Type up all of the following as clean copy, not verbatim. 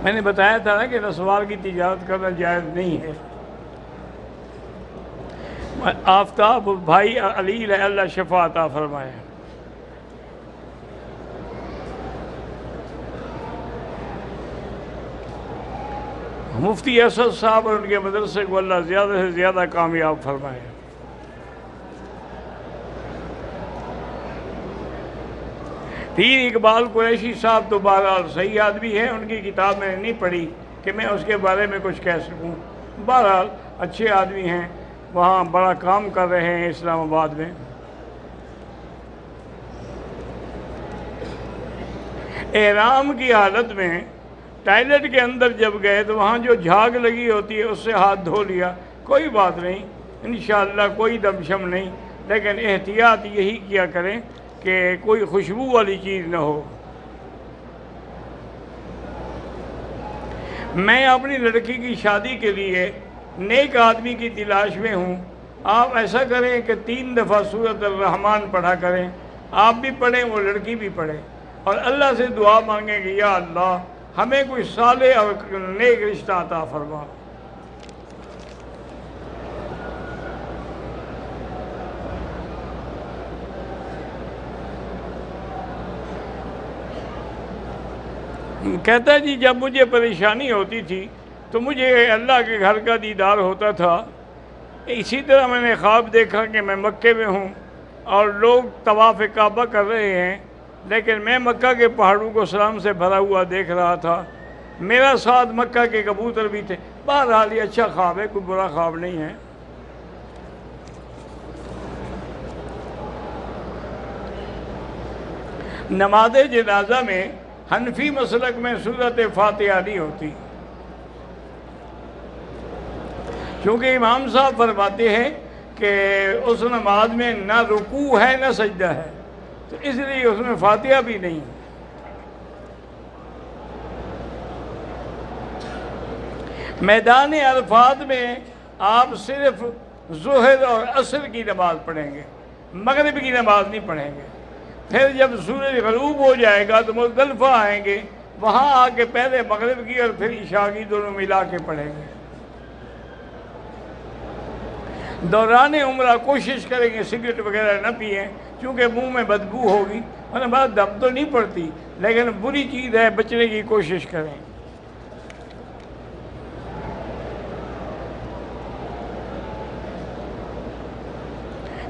میں نے بتایا تھا نا کہ نسوار کی تجارت کرنا جائز نہیں ہے۔ آفتاب بھائی علی رضی اللہ شفا عطا فرمائے۔ مفتی اسد صاحب اور ان کے مدرسے کو اللہ زیادہ سے زیادہ کامیاب فرمائے۔ پیر اقبال قریشی صاحب تو بہرحال صحیح آدمی ہے، ان کی کتاب میں نے نہیں پڑھی کہ میں اس کے بارے میں کچھ کہہ سکوں۔ بہرحال اچھے آدمی ہیں، وہاں بڑا کام کر رہے ہیں اسلام آباد میں۔ احرام کی حالت میں ٹائلٹ کے اندر جب گئے تو وہاں جو جھاگ لگی ہوتی ہے اس سے ہاتھ دھو لیا، کوئی بات نہیں، انشاءاللہ کوئی دمشم نہیں، لیکن احتیاط یہی کیا کریں کہ کوئی خوشبو والی چیز نہ ہو۔ میں اپنی لڑکی کی شادی کے لیے نیک آدمی کی تلاش میں ہوں۔ آپ ایسا کریں کہ 3 دفعہ سورۃ الرحمن پڑھا کریں، آپ بھی پڑھیں وہ لڑکی بھی پڑھے، اور اللہ سے دعا مانگیں کہ یا اللہ ہمیں کوئی صالح اور نیک رشتہ عطا فرما۔ کہتا ہے جی جب مجھے پریشانی ہوتی تھی تو مجھے اللہ کے گھر کا دیدار ہوتا تھا، اسی طرح میں نے خواب دیکھا کہ میں مکے میں ہوں اور لوگ طواف کعبہ کر رہے ہیں، لیکن میں مکہ کے پہاڑوں کو سلام سے بھرا ہوا دیکھ رہا تھا، میرا ساتھ مکہ کے کبوتر بھی تھے۔ بہرحال یہ اچھا خواب ہے، کوئی برا خواب نہیں ہے۔ نماز جنازہ میں حنفی مسلک میں سورۃ فاتحہ نہیں ہوتی، کیونکہ امام صاحب فرماتے ہیں کہ اس نماز میں نہ رکوع ہے نہ سجدہ ہے، تو اس لیے اس میں فاتحہ بھی نہیں۔ میدان عرفات میں آپ صرف ظہر اور عصر کی نماز پڑھیں گے، مغرب کی نماز نہیں پڑھیں گے۔ پھر جب سورج غروب ہو جائے گا تو مزدلفہ آئیں گے، وہاں آ کے پہلے مغرب کی اور پھر عشاء کی دونوں ملا کے پڑھیں گے۔ دوران عمرہ کوشش کریں گے سگریٹ وغیرہ نہ پئیں، چونکہ منہ میں بدبو ہوگی، ورنہ بات دم تو نہیں پڑتی، لیکن بری چیز ہے، بچنے کی کوشش کریں۔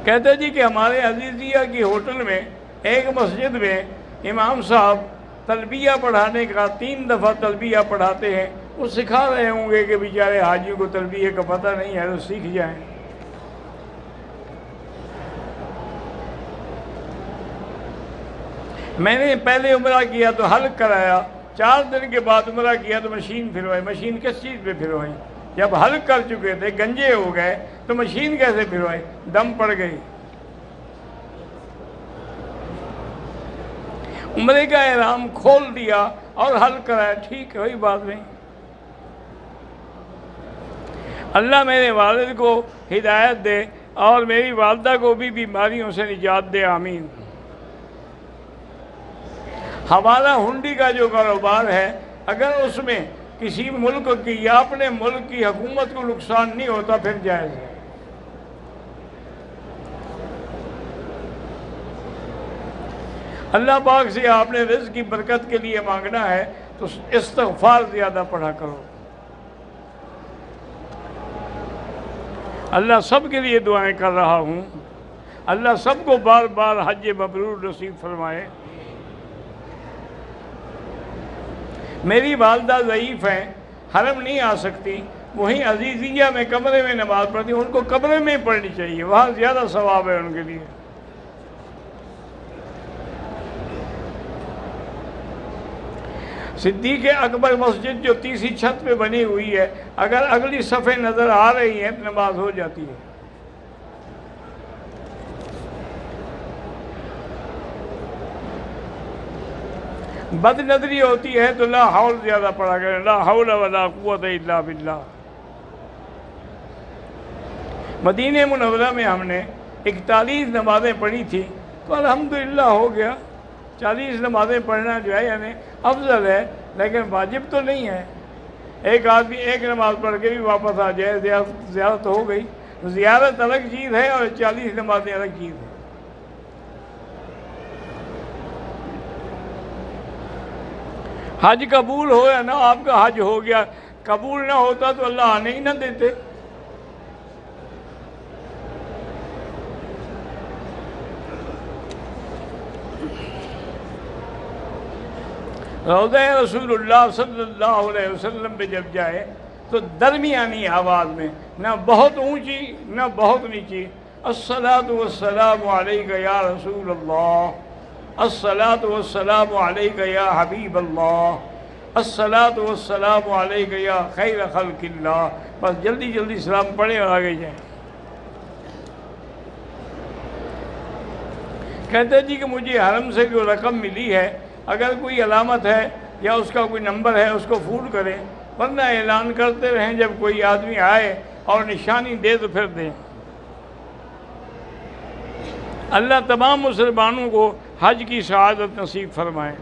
کہتے جی کہ ہمارے عزیزیہ کی ہوٹل میں ایک مسجد میں امام صاحب تلبیہ پڑھانے کا 3 دفعہ تلبیہ پڑھاتے ہیں، وہ سکھا رہے ہوں گے کہ بیچارے حاجیوں کو تلبیہ کا پتہ نہیں ہے تو سیکھ جائیں۔ میں نے پہلے عمرہ کیا تو حلق کرایا، 4 دن کے بعد عمرہ کیا تو مشین پھروائی۔ مشین کس چیز پہ پھروائی؟ جب حلق کر چکے تھے، گنجے ہو گئے، تو مشین کیسے پھروائی؟ دم پڑ گئی۔ عمرے کا احرام کھول دیا اور حلق کرایا، ٹھیک ہے، کوئی بات نہیں۔ اللہ میرے والد کو ہدایت دے اور میری والدہ کو بھی بیماریوں سے نجات دے، آمین۔ ہمارا ہنڈی کا جو کاروبار ہے، اگر اس میں کسی ملک کی یا اپنے ملک کی حکومت کو نقصان نہیں ہوتا پھر جائز ہے۔ اللہ پاک سے آپ نے رزق کی برکت کے لیے مانگنا ہے تو استغفار زیادہ پڑھا کرو۔ اللہ سب کے لیے دعائیں کر رہا ہوں، اللہ سب کو بار بار حج مبرور نصیب فرمائے۔ میری والدہ ضعیف ہیں، حرم نہیں آ سکتی، وہیں عزیزیہ میں کمرے میں نماز پڑھتی، ان کو کمرے میں ہی پڑھنی چاہیے، وہاں زیادہ ثواب ہے ان کے لیے۔ صدیق اکبر مسجد جو تیسری چھت پہ بنی ہوئی ہے، اگر اگلی صفحے نظر آ رہی ہیں نماز ہو جاتی ہے۔ بد نظری ہوتی ہے تو لا حول زیادہ پڑھا کریں، لا حول ولا قوت الا باللہ۔ مدینہ منورہ میں ہم نے 41 نمازیں پڑھی تھی تو الحمدللہ ہو گیا۔ 40 نمازیں پڑھنا جو ہے یعنی افضل ہے لیکن واجب تو نہیں ہے۔ ایک آدمی ایک نماز پڑھ کے بھی واپس آ جائے، زیارت ہو گئی۔ زیارت الگ چیز ہے اور 40 نمازیں الگ چیز ہے۔ حج قبول ہو یا نہ، آپ کا حج ہو گیا، قبول نہ ہوتا تو اللہ آنے ہی نہ دیتے۔ روضہ رسول اللہ صلی اللہ علیہ وسلم پہ جب جائے تو درمیانی آواز میں، نہ بہت اونچی نہ بہت نیچی، الصلاۃ والسلام علیک یا رسول اللہ، الصلاۃ والسلام علیک یا حبیب اللہ، الصلاۃ والسلام علیک یا خیر خلق اللہ۔ بس جلدی جلدی سلام پڑھیں اور آگے جائیں۔ کہتے جی کہ مجھے حرم سے جو رقم ملی ہے، اگر کوئی علامت ہے یا اس کا کوئی نمبر ہے اس کو فون کریں، ورنہ اعلان کرتے رہیں، جب کوئی آدمی آئے اور نشانی دے تو پھر دیں۔ اللہ تمام مسلمانوں کو حج کی سعادت نصیب فرمائے۔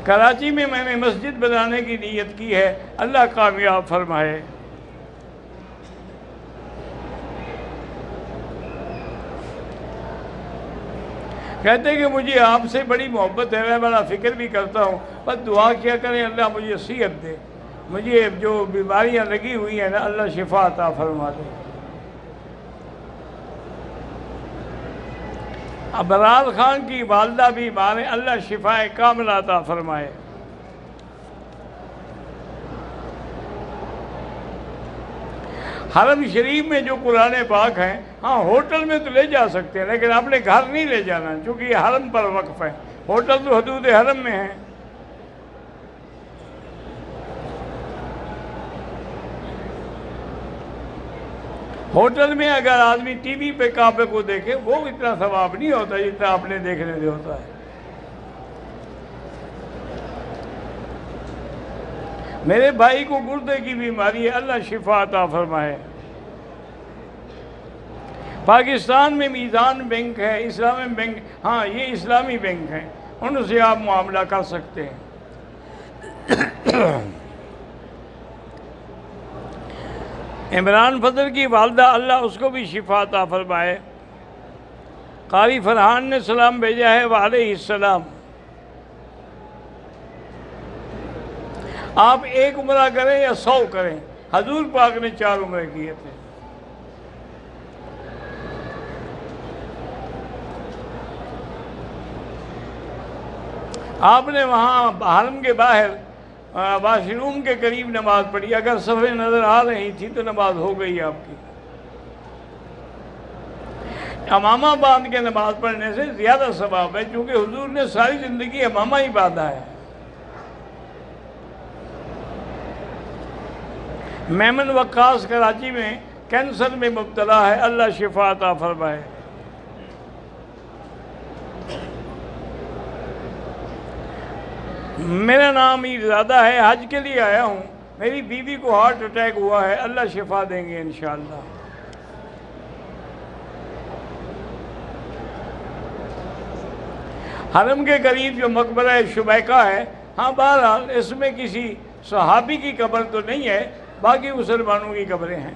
کراچی میں میں نے مسجد بنانے کی نیت کی ہے، اللہ کامیاب فرمائے۔ کہتے ہیں کہ مجھے آپ سے بڑی محبت ہے، میں بڑا فکر بھی کرتا ہوں، بس دعا کیا کریں اللہ مجھے صحت دے، مجھے جو بیماریاں لگی ہوئی ہیں نا اللہ شفا عطا فرما دے۔ ابرار خان کی والدہ بھی مانے، اللہ شفا کاملہ عطا فرمائے۔ حرم شریف میں جو قرآن پاک ہیں، ہاں ہوٹل میں تو لے جا سکتے ہیں لیکن اپنے گھر نہیں لے جانا، چونکہ یہ حرم پر وقف ہے، ہوٹل تو حدود حرم میں ہیں۔ ہوٹل میں اگر آدمی ٹی وی پہ کعبے کو دیکھے وہ اتنا ثواب نہیں ہوتا جتنا اپنے دیکھنے سے ہوتا ہے۔ میرے بھائی کو گردے کی بیماری ہے، اللہ شفا عطا فرمائے۔ پاکستان میں میزان بینک ہے، اسلامی بینک، ہاں یہ اسلامی بینک ہیں، ان سے آپ معاملہ کر سکتے ہیں۔ عمران فضل کی والدہ، اللہ اس کو بھی شفا عطا فرمائے۔ قاری فرحان نے سلام بھیجا ہے، وعلیہ السلام۔ آپ ایک عمرہ کریں یا 100 کریں، حضور پاک نے 4 عمرے کیے تھے۔ آپ نے وہاں حرم کے باہر واش روم کے قریب نماز پڑھی، اگر صفیں نظر آ رہی تھی تو نماز ہو گئی آپ کی۔ امامہ باندھ کے نماز پڑھنے سے زیادہ ثواب ہے، کیونکہ حضور نے ساری زندگی امامہ ہی باندھا ہے۔ میمن وقاص کراچی میں کینسر میں مبتلا ہے، اللہ شفا عطا فرمائے۔ میرا نام ایرزادہ ہے، حج کے لیے آیا ہوں، میری بیوی کو ہارٹ اٹیک ہوا ہے، اللہ شفا دیں گے انشاءاللہ۔ حرم کے قریب جو مقبرہ شبیکہ ہے، ہاں بہرحال اس میں کسی صحابی کی قبر تو نہیں ہے، باقی مسلمانوں کی قبریں ہیں۔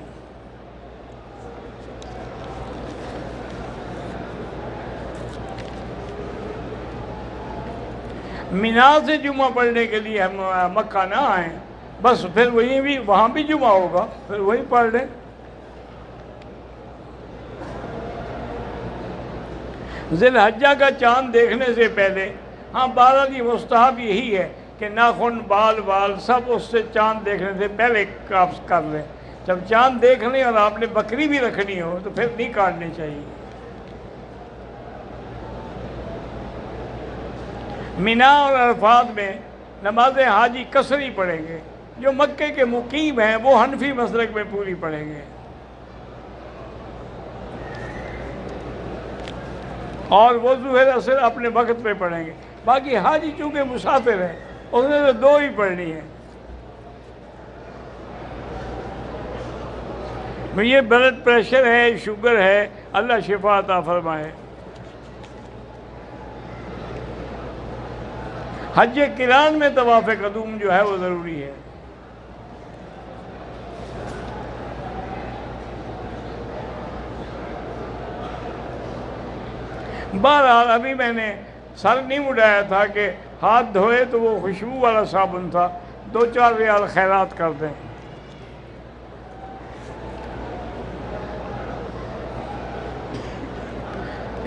مینا سے جمعہ پڑھنے کے لیے ہم مکہ نہ آئیں، بس پھر وہاں بھی جمعہ ہوگا، پھر وہیں پڑھ لیں۔ ذی الحجہ کا چاند دیکھنے سے پہلے، ہاں بہرحال یہ مستحب یہی ہے کہ ناخن بال سب اس سے چاند دیکھنے سے پہلے قابض کر لیں۔ جب چاند دیکھ لیں اور آپ نے بکری بھی رکھنی ہو تو پھر نہیں کاٹنی چاہیے۔ مینا اور عرفات میں نماز حاجی قصری پڑھیں گے، جو مکے کے مقیم ہیں وہ حنفی مسلک میں پوری پڑھیں گے، اور وہ ظہر اثر اپنے وقت پہ پڑھیں گے۔ باقی حاجی چونکہ مسافر ہے، اس نے تو 2 ہی پڑھنی ہے۔ یہ بلڈ پریشر ہے، شوگر ہے، اللہ شفا عطا فرمائے۔ حج قران میں طواف قدوم جو ہے وہ ضروری ہے۔ بہرحال ابھی میں نے سر نہیں اڑایا تھا کہ ہاتھ دھوئے تو وہ خوشبو والا صابن تھا، 2-4 ریال خیرات کر دیں۔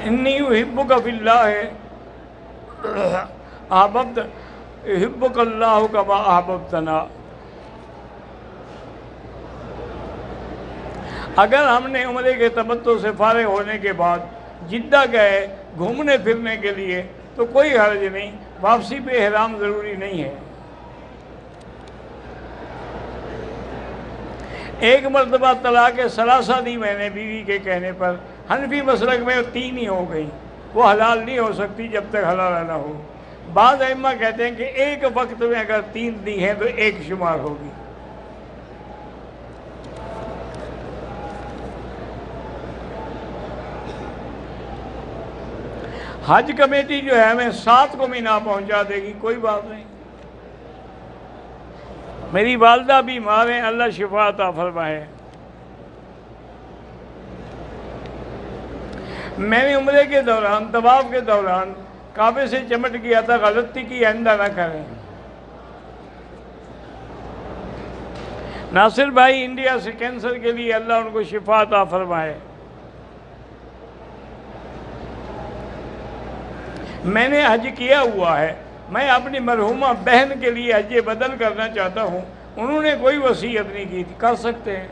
انی احبک فی اللہ احببت احبک اللہ کما احببتنا۔ اگر ہم نے عمرے کے تمتع سے فارغ ہونے کے بعد جدہ گئے گھومنے پھرنے کے لیے تو کوئی حرج نہیں، واپسی پہ احرام ضروری نہیں ہے۔ ایک مرتبہ طلاق ثلاثہ دی میں نے بیوی کے کہنے پر، حنفی مسلک میں 3 ہی ہو گئی، وہ حلال نہیں ہو سکتی جب تک حلال نہ ہو۔ بعض ائمہ کہتے ہیں کہ ایک وقت میں اگر 3 دی ہیں تو 1 شمار ہوگی۔ حج کمیٹی جو ہے ہمیں 7 کو مینا پہنچا دے گی، کوئی بات نہیں۔ میری والدہ بیمار ہیں، اللہ شفا عطا فرمائے۔ میں نے عمرے کے دوران طواف کے دوران کعبے سے چمٹ گیا تھا، غلطی کی آئندہ نہ کریں۔ ناصر بھائی انڈیا سے کینسر کے لیے اللہ ان کو شفا عطا فرمائے۔ میں نے حج کیا ہوا ہے، میں اپنی مرحومہ بہن کے لیے حج بدل کرنا چاہتا ہوں، انہوں نے کوئی وصیت نہیں کی تھی، کر سکتے ہیں۔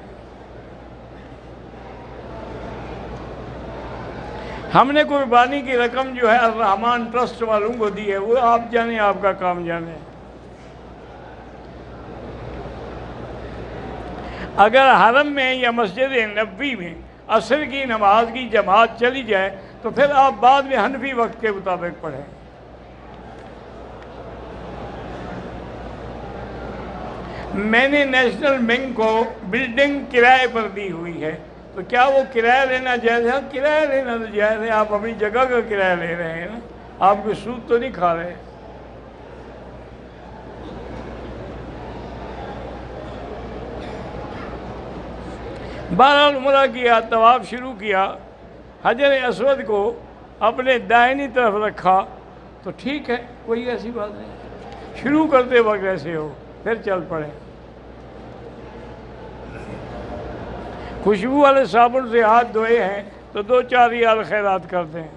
ہم نے قربانی کی رقم جو ہے الرحمان ٹرسٹ والوں کو دی ہے، وہ آپ جانیں، آپ کا کام جانیں۔ اگر حرم میں یا مسجد نبوی میں عصر کی نماز کی جماعت چلی جائے تو پھر آپ بعد میں حنفی وقت کے مطابق پڑھیں۔ میں نے نیشنل بینک کو بلڈنگ کرائے پر دی ہوئی ہے، تو کیا وہ کرایہ لینا جائز ہے؟ کرایہ لینا تو جائز ہے، آپ اپنی جگہ کا کرایہ لے رہے ہیں نا، آپ کوئی سود تو نہیں کھا رہے۔ بہرحال عمرہ کیا، طواف شروع کیا، حجر اسود کو اپنے دائنی طرف رکھا تو ٹھیک ہے، کوئی ایسی بات نہیں۔ شروع کرتے وقت ایسے ہو، پھر چل پڑے۔ خوشبو والے صابن سے ہاتھ دھوئے ہیں تو 2-4 ریال خیرات کرتے ہیں۔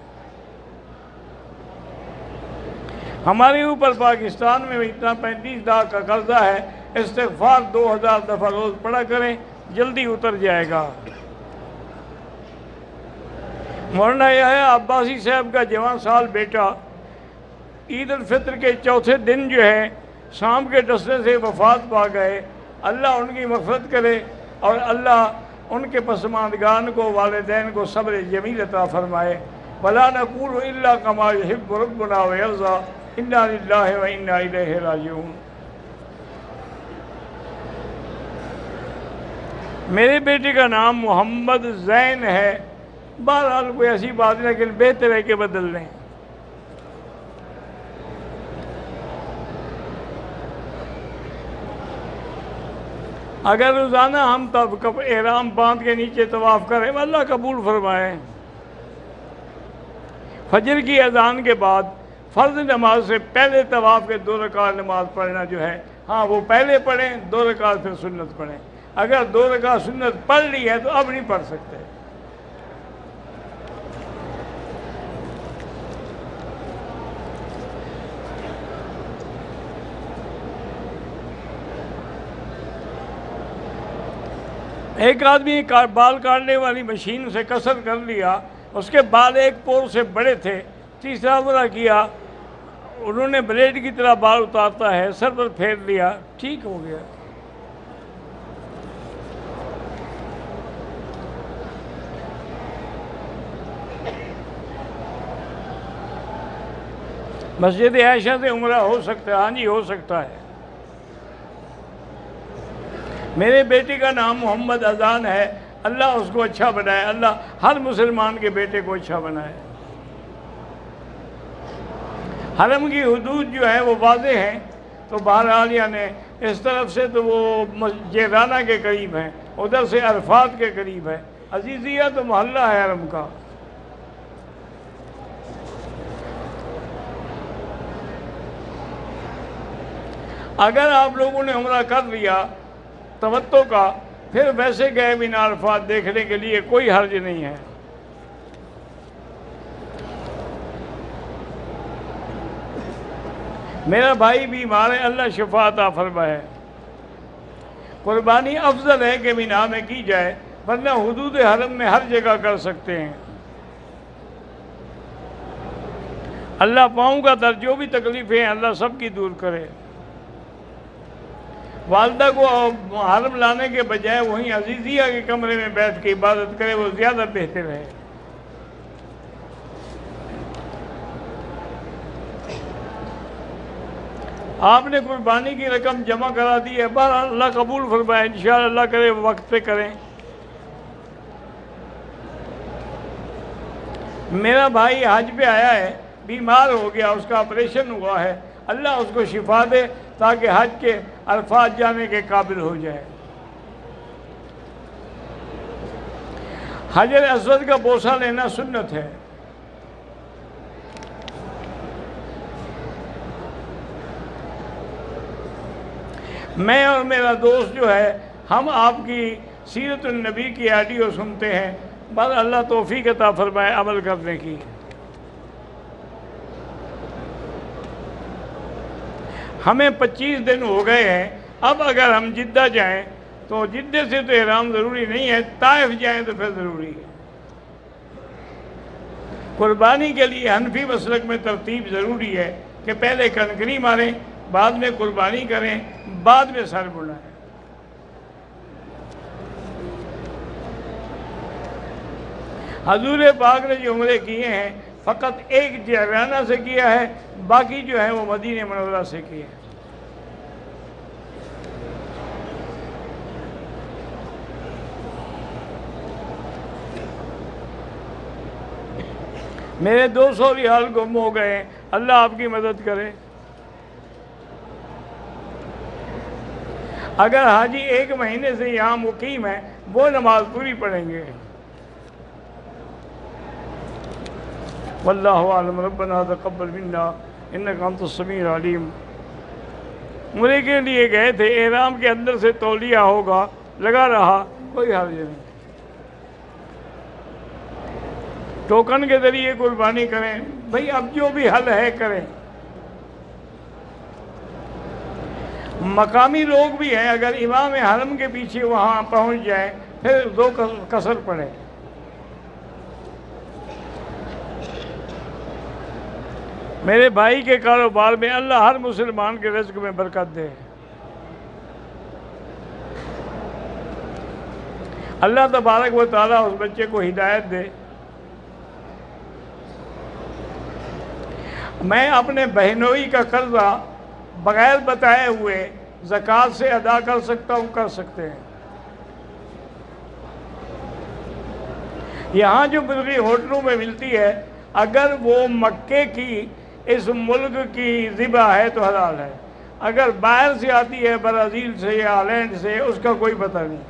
ہمارے اوپر پاکستان میں اتنا 35 لاکھ کا قرضہ ہے، استغفار 2000 دفعہ روز پڑھا کریں، جلدی اتر جائے گا۔ مولانا یحییٰ عباسی صاحب کا جوان سال بیٹا عید الفطر کے چوتھے دن جو ہے شام کے ڈسنے سے وفات پا گئے، اللہ ان کی مغفرت کرے اور اللہ ان کے پسماندگان کو، والدین کو صبر جمیل عطا فرمائے۔ وَلَا نَقُولُ إِلَّا كَمَا يُحِبُّ رَبُّنَا وَيَرْضَىٰ إِنَّا لِلَّهِ وَإِنَّا إِلَيْهِ راجعون۔ میرے بیٹے کا نام محمد زین ہے، بہرحال کوئی ایسی بات نہیں، لیکن بہتر ہے کہ بدل لیں۔ اگر روزانہ ہم تب احرام باندھ کے نیچے طواف کریں، اللہ قبول فرمائے۔ فجر کی اذان کے بعد فرض نماز سے پہلے طواف کے 2 رکعت نماز پڑھنا جو ہے، ہاں وہ پہلے پڑھیں، 2 رکعت پھر سنت پڑھیں۔ اگر 2 رکعت سنت پڑھ لی ہے تو اب نہیں پڑھ سکتے۔ ایک آدمی بال کاٹنے والی مشین سے قصر کر لیا، اس کے بال ایک پور سے بڑے تھے، تیسرا عمرہ کیا، انہوں نے بلیڈ کی طرح بال اتارتا ہے، سر پر پھیر لیا، ٹھیک ہو گیا۔ مسجد عائشہ سے عمرہ ہو سکتا ہے؟ ہاں جی ہو سکتا ہے۔ میرے بیٹے کا نام محمد اذان ہے، اللہ اس کو اچھا بنائے، اللہ ہر مسلمان کے بیٹے کو اچھا بنائے۔ حرم کی حدود جو ہیں وہ واضح ہیں، تو بہرحال یعنی اس طرف سے تو وہ جیرانہ کے قریب ہیں، ادھر سے عرفات کے قریب ہے، عزیزیہ تو محلہ ہے حرم کا۔ اگر آپ لوگوں نے عمرہ کر لیا تمتع کا، پھر ویسے گئے مینا عرفات دیکھنے کے لیے کوئی حرج نہیں ہے۔ میرا بھائی بیمار ہے، اللہ شفا عطا فرمائے۔ قربانی افضل ہے کہ مینا میں کی جائے، ورنہ حدود حرم میں ہر جگہ کر سکتے ہیں۔ اللہ پاؤں کا درد جو بھی تکلیفیں ہیں اللہ سب کی دور کرے۔ والدہ کو حرم لانے کے بجائے وہیں عزیزیہ کے کمرے میں بیٹھ کے عبادت کرے، وہ زیادہ بہتر ہے۔ آپ نے قربانی کی رقم جمع کرا دی ہے، بہرحال اللہ قبول فرمائے، انشاءاللہ اللہ کرے وقت پہ کریں۔ میرا بھائی حج پہ آیا ہے، بیمار ہو گیا، اس کا آپریشن ہوا ہے، اللہ اس کو شفا دے تاکہ حج کے عرفات جانے کے قابل ہو جائے۔ حجر اسود کا بوسہ لینا سنت ہے۔ میں اور میرا دوست جو ہے، ہم آپ کی سیرت النبی کی آڈیو سنتے ہیں، بس اللہ توفیق عطا فرمائے عمل کرنے کی۔ ہمیں 25 دن ہو گئے ہیں، اب اگر ہم جدہ جائیں تو جدہ سے تو احرام ضروری نہیں ہے، طائف جائیں تو پھر ضروری ہے۔ قربانی کے لیے حنفی مسلک میں ترتیب ضروری ہے کہ پہلے کنکری ماریں، بعد میں قربانی کریں، بعد میں سر بڑھائیں۔ حضور پاک نے جو عمرے کیے ہیں فقط ایک جعرانہ سے کیا ہے، باقی جو ہے وہ مدینہ منورہ سے کیے ہیں۔ میرے 200 ریال گم ہو گئے ہیں، اللہ آپ کی مدد کرے۔ اگر حاجی 1 مہینے سے یہاں مقیم ہے وہ نماز پوری پڑھیں گے۔ واللہ اعلم، ربنا تقبل منا انک انت السمیع العلیم۔ عمرے کے لیے گئے تھے، احرام کے اندر سے تولیہ ہوگا، لگا رہا، کوئی حرج نہیں۔ ٹوکن کے ذریعے قربانی کریں، بھئی اب جو بھی حل ہے کریں۔ مقامی لوگ بھی ہیں، اگر امام حرم کے پیچھے وہاں پہنچ جائیں پھر 2 قصر پڑھیں۔ میرے بھائی کے کاروبار میں اللہ ہر مسلمان کے رزق میں برکت دے۔ اللہ تبارک و تعالیٰ اس بچے کو ہدایت دے۔ میں اپنے بہنوئی کا قرضہ بغیر بتائے ہوئے زکوٰۃ سے ادا کر سکتا ہوں، کر سکتے ہیں۔ یہاں جو مرغی ہوٹلوں میں ملتی ہے، اگر وہ مکے کی اس ملک کی ذبح ہے تو حلال ہے، اگر باہر سے آتی ہے برازیل سے یا ہالینڈ سے اس کا کوئی پتہ نہیں۔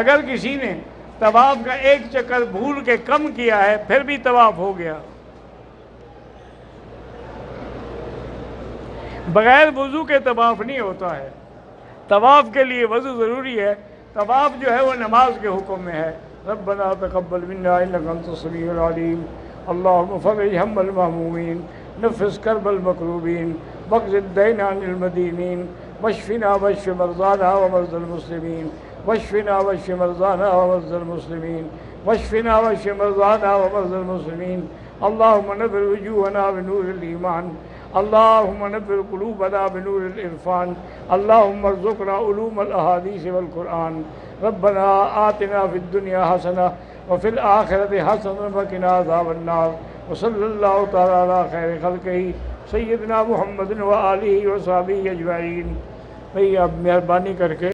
اگر کسی نے طواف کا 1 چکر بھول کے کم کیا ہے پھر بھی طواف ہو گیا۔ بغیر وضو کے طواف نہیں ہوتا ہے، طواف کے لیے وضو ضروری ہے۔ طواف جو ہے وہ نماز کے حکم میں ہے۔ ربنا تقبل منا انک انت السمیع العلیم، اللہم فرج ہم المہمومین، نفس کرب المکروبین، واقض الدین عن المدینین، واشفنا واشف مرضانا ومرضى المسلمین، واشفنا واشف مرضانا ومرضى المسلمین، واشفنا واشف مرضانا ومرضى المسلمین۔ اللہم نور وجوہنا بنور الایمان، اللہم نور قلوبنا بنور العرفان، اللہم ارزقنا علوم الاحادیث والقرآن۔ ربنا آتنا فی الدنیا حسنہ وفی الآخرۃ حسنہ وقنا عذاب النار، وصلی اللہ تعالی علی خیر خلقہ سیدنا محمد وآلہ وصحبہ اجمعین۔ بھئی اب مہربانی کر کے